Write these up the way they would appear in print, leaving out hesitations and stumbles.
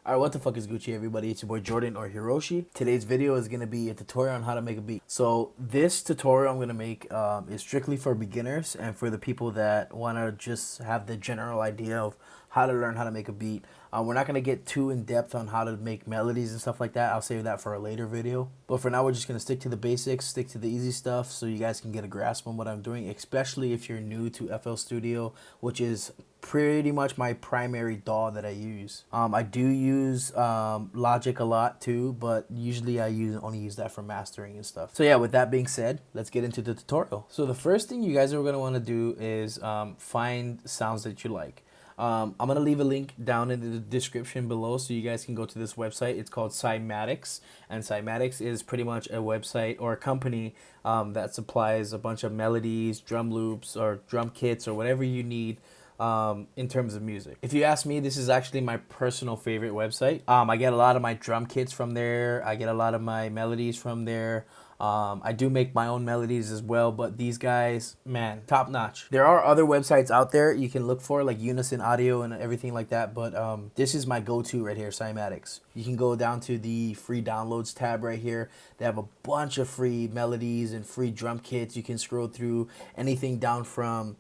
Alright, what the fuck is Gucci, everybody? It's your boy Jordan or Hiroshi. Today's video is going to be a tutorial on how to make a beat. So this tutorial I'm going to make is strictly for beginners and for the people that want to just have the general idea of how to learn how to make a beat. We're not going to get too in depth on how to make melodies and stuff like that. I'll save that for a later video. But for now, we're just going to stick to the basics, stick to the easy stuff so you guys can get a grasp on what I'm doing, especially if you're new to FL Studio, which is pretty much my primary DAW that I use. I do use Logic a lot too, but usually I only use that for mastering and stuff. So yeah, with that being said, let's get into the tutorial. So the first thing you guys are going to want to do is find sounds that you like. I'm going to leave a link down in the description below so you guys can go to this website. It's called Cymatics, and Cymatics is pretty much a website or a company that supplies a bunch of melodies, drum loops, or drum kits, or whatever you need in terms of music. If you ask me, this is actually my personal favorite website. I get a lot of my drum kits from there. I get a lot of my melodies from there. I do make my own melodies as well, but these guys, man, top notch. There are other websites out there you can look for, like Unison Audio and everything like that, but this is my go-to right here, Cymatics. You can go down to the free downloads tab right here. They have a bunch of free melodies and free drum kits. You can scroll through anything down from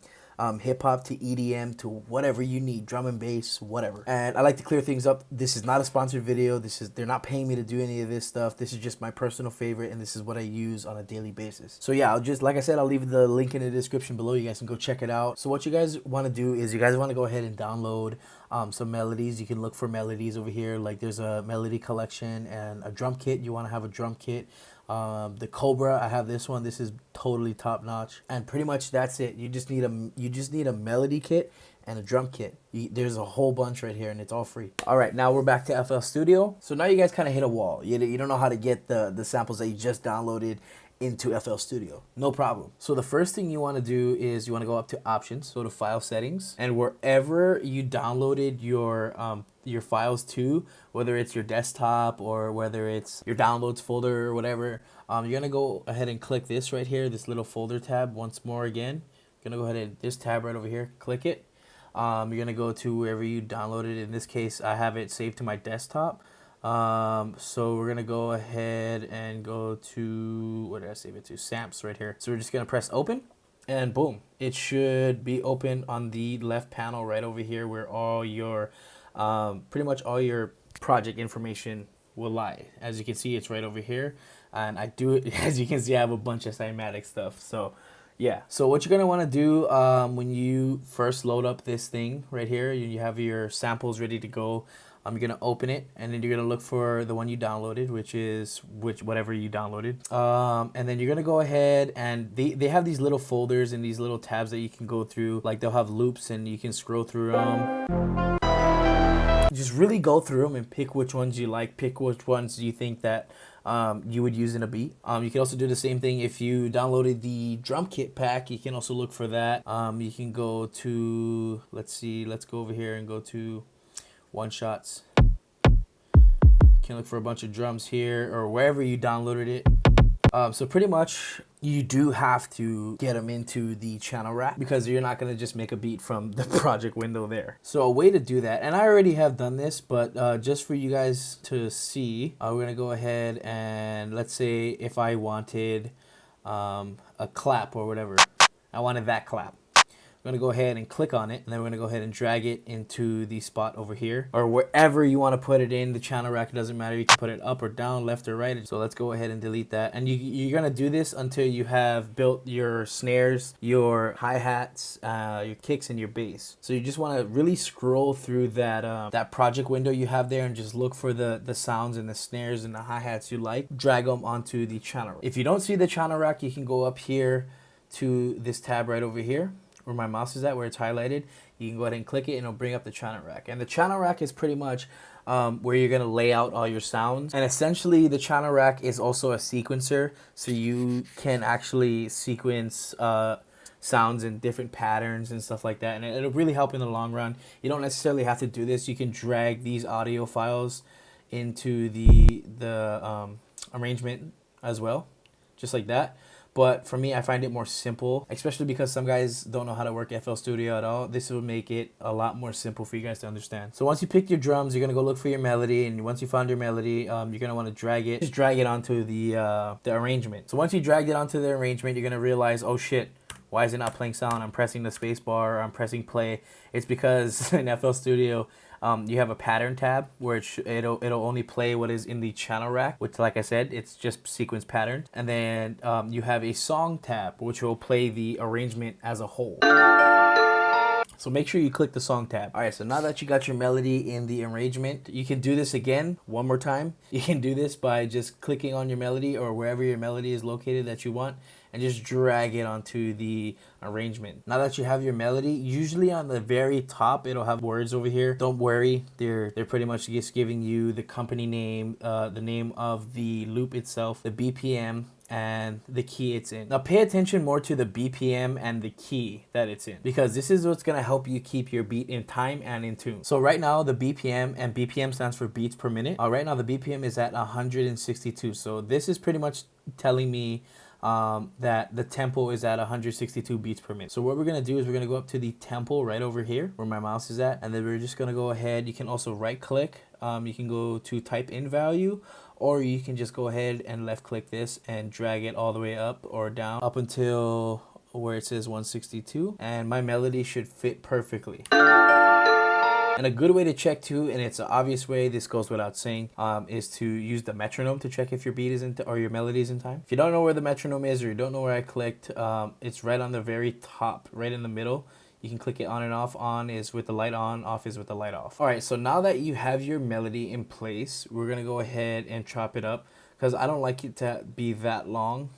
hip-hop to EDM to whatever you need, drum and bass, whatever. And I like to clear things up. This is not a sponsored video. They're not paying me to do any of this stuff. This is just my personal favorite, and this is what I use on a daily basis. So yeah, like I said, I'll leave the link in the description below. You guys can go check it out. So what you guys want to do is you guys want to go ahead and download some melodies. You can look for melodies over here. Like there's a melody collection and a drum kit. You want to have a drum kit. The Cobra, I have this one. This is totally top notch, and pretty much that's it. You just need a melody kit and a drum kit. There's a whole bunch right here, and it's all free. All right, now we're back to FL Studio. So now you guys kind of hit a wall. You don't know how to get the samples that you just downloaded into FL Studio. No problem. So the first thing you want to do is you want to go up to options, go to file settings, and wherever you downloaded your files to, whether it's your desktop or whether it's your downloads folder or whatever, you're gonna go ahead and click this right here, this little folder tab once more again. You're gonna go ahead and this tab right over here, click it. You're gonna go to wherever you downloaded. In this case, I have it saved to my desktop. So we're gonna go ahead and go to, where did I save it to? Samps right here. So we're just gonna press open, and boom, it should be open on the left panel right over here where all your pretty much all your project information will lie. As you can see, it's right over here, and as you can see, I have a bunch of Cymatic stuff. So yeah, so what you're gonna want to do when you first load up this thing right here, you have your samples ready to go. You're gonna open it, and then you're gonna look for the one you downloaded, whatever you downloaded, and then you're gonna go ahead and they have these little folders and these little tabs that you can go through. Like they'll have loops, and you can scroll through them. Just really go through them and pick which ones you like, pick which ones you think that you would use in a beat. You can also do the same thing if you downloaded the drum kit pack. You can also look for that. You can go to, let's go over here and go to one shots. You can look for a bunch of drums here or wherever you downloaded it. So pretty much you do have to get them into the channel rack because you're not going to just make a beat from the project window there. So a way to do that, and I already have done this, but just for you guys to see, we're going to go ahead and let's say if I wanted a clap or whatever, I wanted that clap. We're going to go ahead and click on it, and then we're going to go ahead and drag it into the spot over here or wherever you want to put it in the channel rack. It doesn't matter. You can put it up or down, left or right. So let's go ahead and delete that. And you're going to do this until you have built your snares, your hi-hats, your kicks, and your bass. So you just want to really scroll through that project window you have there and just look for the sounds and the snares and the hi-hats you like. Drag them onto the channel rack. If you don't see the channel rack, you can go up here to this tab right over here, where my mouse is at, where it's highlighted. You can go ahead and click it, and it'll bring up the channel rack. And the channel rack is pretty much where you're gonna lay out all your sounds. And essentially, the channel rack is also a sequencer, so you can actually sequence sounds in different patterns and stuff like that. And it'll really help in the long run. You don't necessarily have to do this. You can drag these audio files into the arrangement as well, just like that. But for me, I find it more simple, especially because some guys don't know how to work FL Studio at all. This will make it a lot more simple for you guys to understand. So once you pick your drums, you're gonna go look for your melody, and once you found your melody, you're gonna want to just drag it onto the arrangement. So once you dragged it onto the arrangement, you're gonna realize, oh shit, why is it not playing sound? I'm pressing the space bar, or I'm pressing play. It's because in FL Studio, you have a pattern tab where it'll only play what is in the channel rack, which, like I said, it's just sequence pattern. And then you have a song tab, which will play the arrangement as a whole. So make sure you click the song tab. All right, so now that you got your melody in the arrangement, you can do this again one more time. You can do this by just clicking on your melody or wherever your melody is located that you want, and just drag it onto the arrangement. Now that you have your melody, usually on the very top, it'll have words over here. Don't worry, they're pretty much just giving you the company name, the name of the loop itself, the BPM, and the key it's in. Now pay attention more to the BPM and the key that it's in, because this is what's gonna help you keep your beat in time and in tune. So right now the BPM, and BPM stands for beats per minute. Right now the BPM is at 162. So this is pretty much telling me that the tempo is at 162 beats per minute. So what we're gonna do is we're gonna go up to the tempo right over here where my mouse is at, and then we're just gonna go ahead. You can also right click. You can go to type in value, or you can just go ahead and left click this and drag it all the way up or down up until where it says 162, and my melody should fit perfectly. And a good way to check too, and it's an obvious way, this goes without saying, is to use the metronome to check if your beat is in or your melody is in time. If you don't know where the metronome is, or you don't know where I clicked, it's right on the very top, right in the middle. You can click it on and off. On is with the light on, off is with the light off. All right, so now that you have your melody in place, we're gonna go ahead and chop it up, because I don't like it to be that long.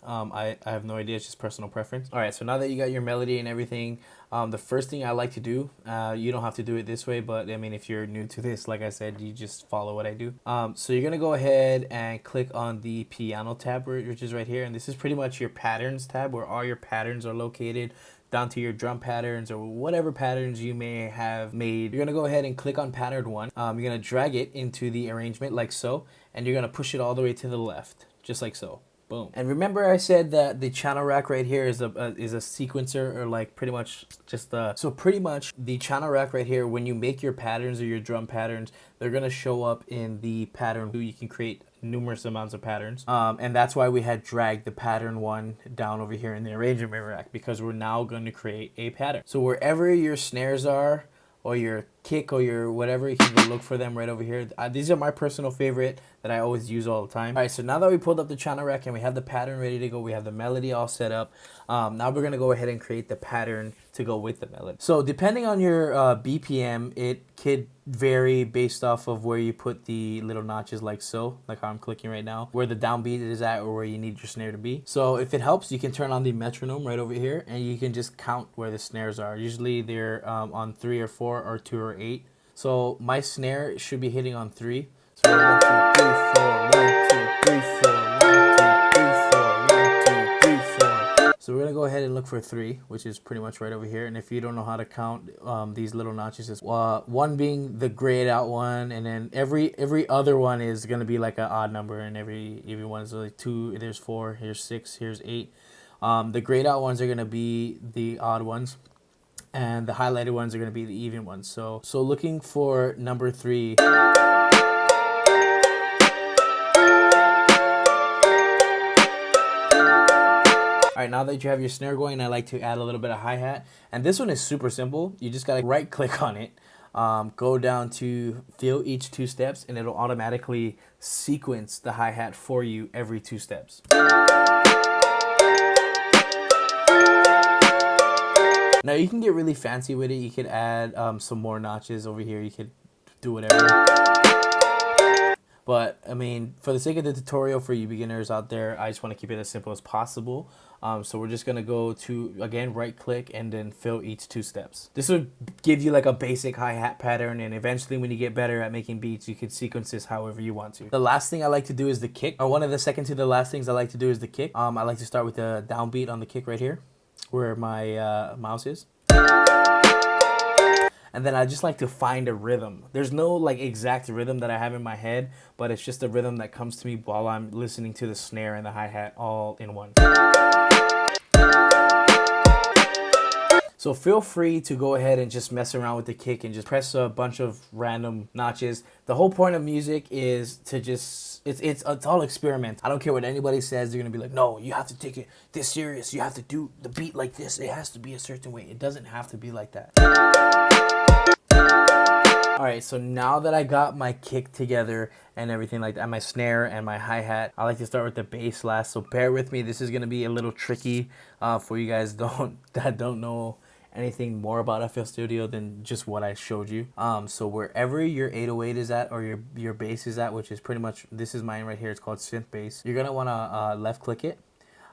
I have no idea, it's just personal preference. All right, so now that you got your melody and everything, the first thing I like to do, you don't have to do it this way, but I mean, if you're new to this, like I said, you just follow what I do. So you're gonna go ahead and click on the piano tab, which is right here, and this is pretty much your patterns tab, where all your patterns are located, down to your drum patterns or whatever patterns you may have made. You're gonna go ahead and click on pattern 1. You're gonna drag it into the arrangement like so, and you're gonna push it all the way to the left, just like so. Boom. And remember I said that the channel rack right here is a sequencer, or like pretty much just so pretty much the channel rack right here, when you make your patterns or your drum patterns, they're gonna show up in the pattern. You can create numerous amounts of patterns, and that's why we had dragged the pattern 1 down over here in the arrangement rack, because we're now going to create a pattern. So wherever your snares are, or your kick, or your whatever, you can go look for them right over here. These are my personal favorite that I always use all the time. All right, so now that we pulled up the channel rack and we have the pattern ready to go, we have the melody all set up. Now we're gonna go ahead and create the pattern to go with the melody. So depending on your BPM, it could vary based off of where you put the little notches, like so, like how I'm clicking right now, where the downbeat is at, or where you need your snare to be. So if it helps, you can turn on the metronome right over here, and you can just count where the snares are. Usually they're on 3 or 4 or 2 or 8. So my snare should be hitting on 3. So 1, 2, 3, 4, 1, 2, 3, 4, 1, 2, 3, 4, 1, 2, 3, 4. So we're gonna go ahead and look for 3, which is pretty much right over here. And if you don't know how to count these little notches, is 1 being the grayed out one, and then every other one is gonna be like an odd number, and every one is like 2. There's 4. Here's 6. Here's 8. The grayed out ones are gonna be the odd ones, and the highlighted ones are going to be the even ones. So looking for number 3. All right, now that you have your snare going, I like to add a little bit of hi-hat. And this one is super simple. You just got to right click on it, go down to fill each 2 steps, and it'll automatically sequence the hi-hat for you every 2 steps. Now you can get really fancy with it. You could add some more notches over here. You could do whatever. But I mean, for the sake of the tutorial for you beginners out there, I just want to keep it as simple as possible. So we're just going to go to, again, right click and then fill each 2 steps. This would give you like a basic hi-hat pattern, and eventually when you get better at making beats, you can sequence this however you want to. The last thing I like to do is the kick, or one of the second to the last things I like to do is the kick. I like to start with the downbeat on the kick right here, where my mouse is. And then I just like to find a rhythm. There's no like exact rhythm that I have in my head, but it's just a rhythm that comes to me while I'm listening to the snare and the hi-hat all in one. So feel free to go ahead and just mess around with the kick and just press a bunch of random notches. The whole point of music is to just, it's all experiment. I don't care what anybody says. They're gonna be like, no, you have to take it this serious. You have to do the beat like this. It has to be a certain way. It doesn't have to be like that. All right, so now that I got my kick together and everything like that, my snare and my hi-hat, I like to start with the bass last. So bear with me. This is gonna be a little tricky for you guys that don't know anything more about FL Studio than just what I showed you. So wherever your 808 is at, or your bass is at, which is pretty much, this is mine right here, it's called synth bass. You're gonna wanna left click it.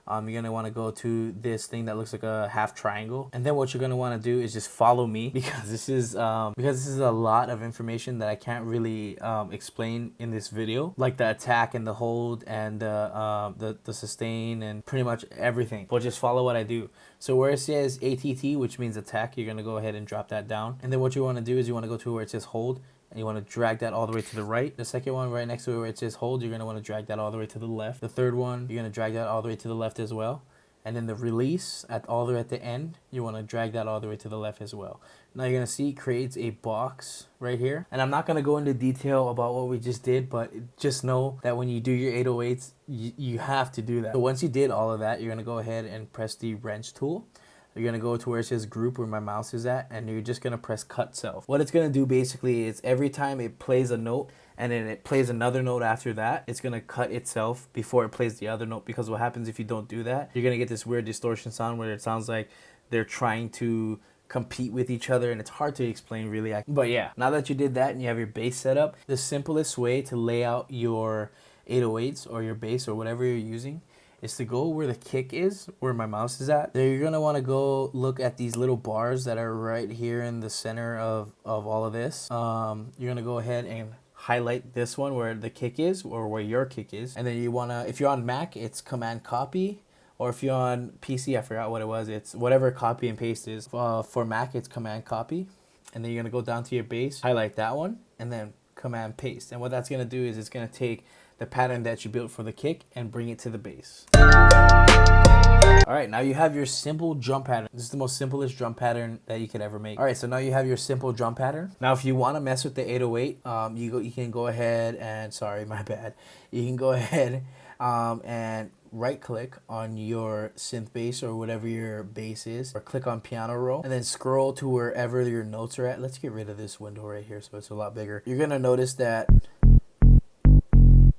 You're gonna want to go to this thing that looks like a half triangle, and then what you're gonna want to do is just follow me, because this is a lot of information that I can't really explain in this video, like the attack and the hold and the sustain and pretty much everything. But just follow what I do. So where it says ATT, which means attack, you're gonna go ahead and drop that down, and then what you want to do is you want to go to where it says hold, and you want to drag that all the way to the right. The second one right next to it where it says hold, you're going to want to drag that all the way to the left. The third one, you're going to drag that all the way to the left as well. And then the release all the way at the end, you want to drag that all the way to the left as well. Now you're going to see it creates a box right here. And I'm not going to go into detail about what we just did, but just know that when you do your 808s, you have to do that. So once you did all of that, you're going to go ahead and press the wrench tool. You're going to go to where it says group, where my mouse is at, and you're just going to press cut self. What it's going to do basically is every time it plays a note and then it plays another note after that, it's going to cut itself before it plays the other note, because what happens if you don't do that, you're going to get this weird distortion sound where it sounds like they're trying to compete with each other, and it's hard to explain really. But yeah, now that you did that and you have your bass set up, the simplest way to lay out your 808s or your bass or whatever you're using is to go where the kick is, where my mouse is at. There, you're gonna wanna go look at these little bars that are right here in the center of all of this. You're gonna go ahead and highlight this one where the kick is, or where your kick is. And then you wanna, if you're on Mac, it's Command Copy. Or if you're on PC, I forgot what it was, it's whatever copy and paste is. For Mac, it's Command Copy. And then you're gonna go down to your bass, highlight that one, and then Command Paste. And what that's gonna do is it's gonna take the pattern that you built for the kick and bring it to the bass. Alright, now you have your simple drum pattern. This is the most simplest drum pattern that you could ever make. Alright, so now you have your simple drum pattern. Now if you want to mess with the 808, you can go ahead and, sorry, my bad. You can go ahead and right click on your synth bass or whatever your bass is, or click on piano roll, and then scroll to wherever your notes are at. Let's get rid of this window right here so it's a lot bigger. You're gonna notice that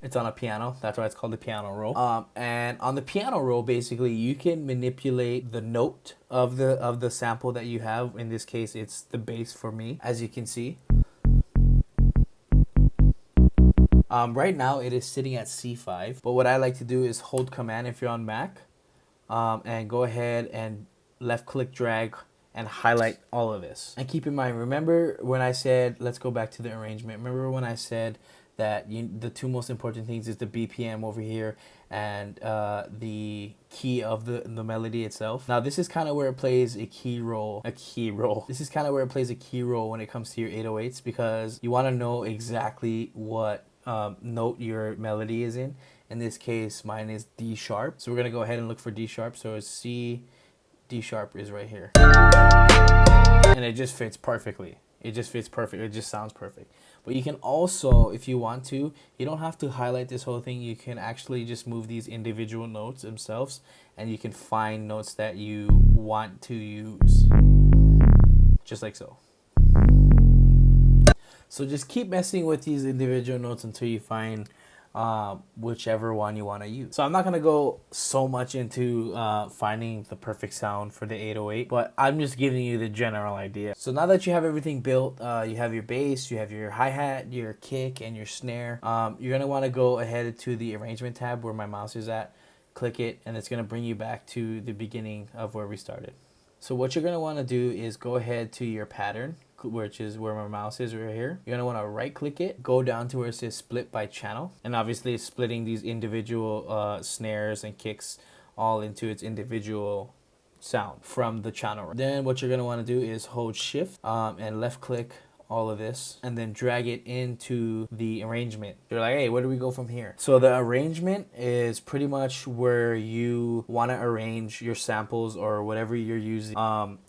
it's on a piano. That's why it's called the piano roll. And on the piano roll, basically, you can manipulate the note of the sample that you have. In this case, it's the bass for me, as you can see. Right now, it is sitting at C5. But what I like to do is hold Command if you're on Mac, and go ahead and left-click drag and highlight all of this. And keep in mind, remember when I said, let's go back to the arrangement. Remember when I said that the two most important things is the BPM over here and the key of the melody itself. Now this is kind of where it plays a key role. This is kind of where it plays a key role when it comes to your 808s, because you want to know exactly what note your melody is in. In this case, mine is D sharp. So we're gonna go ahead and look for D sharp. So it's C, D sharp is right here. And it just fits perfectly. It just fits perfect. It just sounds perfect. But you can also, if you want to, you don't have to highlight this whole thing. You can actually just move these individual notes themselves, and you can find notes that you want to use. Just like so. So just keep messing with these individual notes until you find whichever one you want to use. So I'm not going to go so much into finding the perfect sound for the 808, but I'm just giving you the general idea. So now that you have everything built, you have your bass, you have your hi-hat, your kick, and your snare, you're going to want to go ahead to the arrangement tab where my mouse is at, click it, and it's going to bring you back to the beginning of where we started. So what you're going to want to do is go ahead to your pattern, which is where my mouse is right here. You're going to want to right click it, go down to where it says split by channel, and obviously it's splitting these individual snares and kicks all into its individual sound from the channel. Then what you're going to want to do is hold shift and left click all of this and then drag it into the arrangement. You're like, hey, where do we go from here? So the arrangement is pretty much where you want to arrange your samples or whatever you're using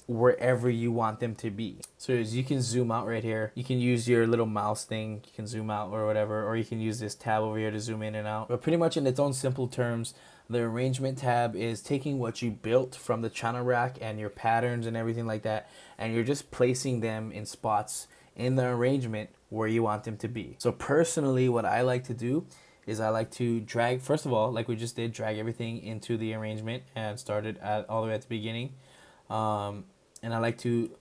wherever you want them to be. So as you can zoom out right here, you can use your little mouse thing, you can zoom out or whatever, or you can use this tab over here to zoom in and out. But pretty much in its own simple terms, the arrangement tab is taking what you built from the channel rack and your patterns and everything like that, and you're just placing them in spots in the arrangement where you want them to be. So personally, what I like to do is I like to drag, first of all, like we just did, drag everything into the arrangement and start it all the way at the beginning. And I like to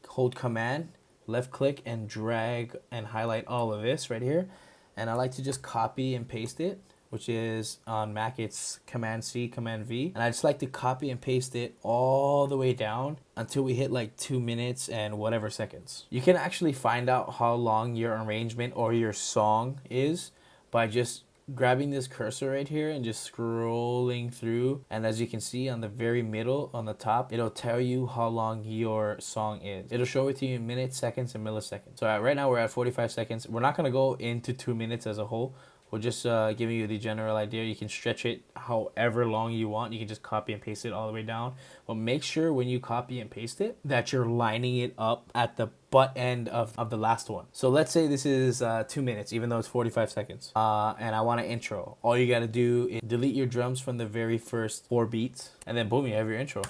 hold command, left click, and drag and highlight all of this right here. And I like to just copy and paste it, which is on Mac, it's Command C, Command V. And I just like to copy and paste it all the way down until we hit like 2 minutes and whatever seconds. You can actually find out how long your arrangement or your song is by just grabbing this cursor right here and just scrolling through. And as you can see on the very middle, on the top, it'll tell you how long your song is. It'll show it to you in minutes, seconds, and milliseconds. So right now we're at 45 seconds. We're not gonna go into 2 minutes as a whole. We're just giving you the general idea. You can stretch it however long you want. You can just copy and paste it all the way down. But make sure when you copy and paste it that you're lining it up at the butt end of the last one. So let's say this is 2 minutes, even though it's 45 seconds. And I want an intro. All you got to do is delete your drums from the very first 4 beats. And then boom, you have your intro.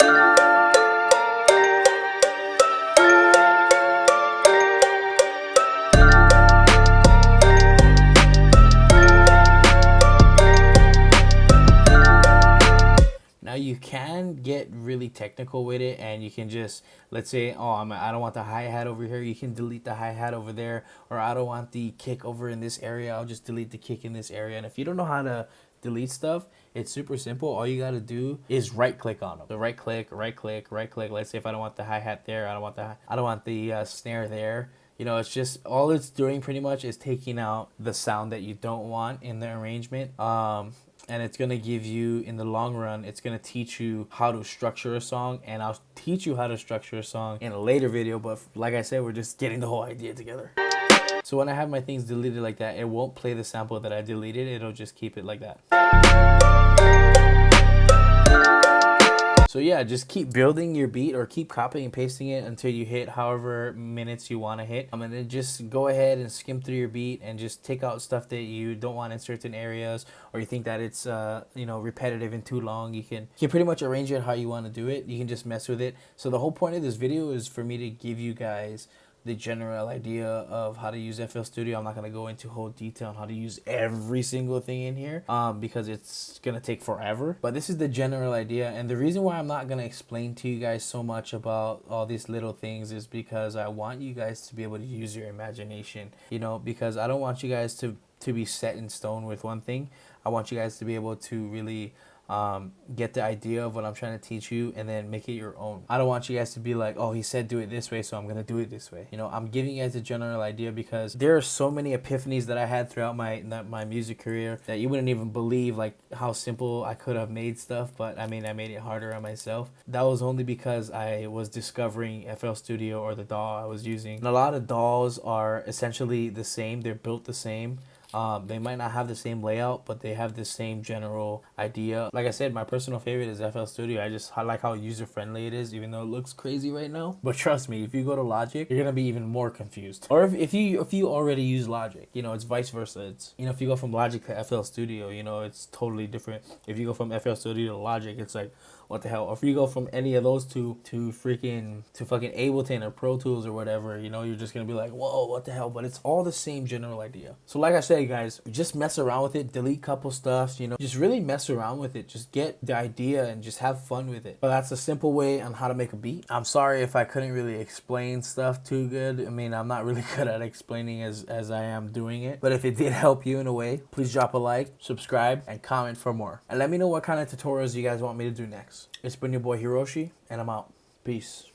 Now you can get really technical with it, and you can just, let's say, oh, I don't want the hi-hat over here. You can delete the hi-hat over there, or I don't want the kick over in this area. I'll just delete the kick in this area. And if you don't know how to delete stuff, it's super simple. All you got to do is right click on them. So right click, right click, right click. Let's say if I don't want the hi-hat there, I don't want the snare there. You know, it's just, all it's doing pretty much is taking out the sound that you don't want in the arrangement. And it's going to give you, in the long run, it's going to teach you how to structure a song. And I'll teach you how to structure a song in a later video. But like I said, we're just getting the whole idea together. So when I have my things deleted like that, it won't play the sample that I deleted. It'll just keep it like that. So yeah, just keep building your beat or keep copying and pasting it until you hit however minutes you want to hit. And then just go ahead and skim through your beat and just take out stuff that you don't want in certain areas, or you think that it's you know, repetitive and too long. You can pretty much arrange it how you want to do it. You can just mess with it. So the whole point of this video is for me to give you guys the general idea of how to use FL Studio. I'm not going to go into whole detail on how to use every single thing in here because it's going to take forever. But this is the general idea. And the reason why I'm not going to explain to you guys so much about all these little things is because I want you guys to be able to use your imagination, you know, because I don't want you guys to be set in stone with one thing. I want you guys to be able to really get the idea of what I'm trying to teach you and then make it your own. I don't want you guys to be like, oh, he said do it this way, so I'm gonna do it this way. You know, I'm giving you guys a general idea because there are so many epiphanies that I had throughout my music career that you wouldn't even believe, like how simple I could have made stuff. But I mean, I made it harder on myself. That was only because I was discovering FL Studio, or the DAW I was using. And a lot of DAWs are essentially the same. They're built the same. They might not have the same layout, but they have the same general idea. Like I said, my personal favorite is FL Studio. I like how user-friendly it is, even though it looks crazy right now. But trust me, if you go to Logic, you're gonna be even more confused. Or if you already use Logic, you know, it's vice versa. It's, you know, if you go from Logic to FL Studio, you know, it's totally different. If you go from FL Studio to Logic, it's like, what the hell? Or if you go from any of those two to fucking Ableton or Pro Tools or whatever, you know, you're just gonna be like, whoa, what the hell? But it's all the same general idea. So like I said, guys, just mess around with it, delete couple stuff, you know, just really mess around with it. Just get the idea and just have fun with it. But that's a simple way on how to make a beat. I'm sorry if I couldn't really explain stuff too good. I mean, I'm not really good at explaining as I am doing it. But if it did help you in a way, please drop a like, subscribe, and comment for more. And let me know what kind of tutorials you guys want me to do next. It's been your boy Hiroshi, and I'm out. Peace.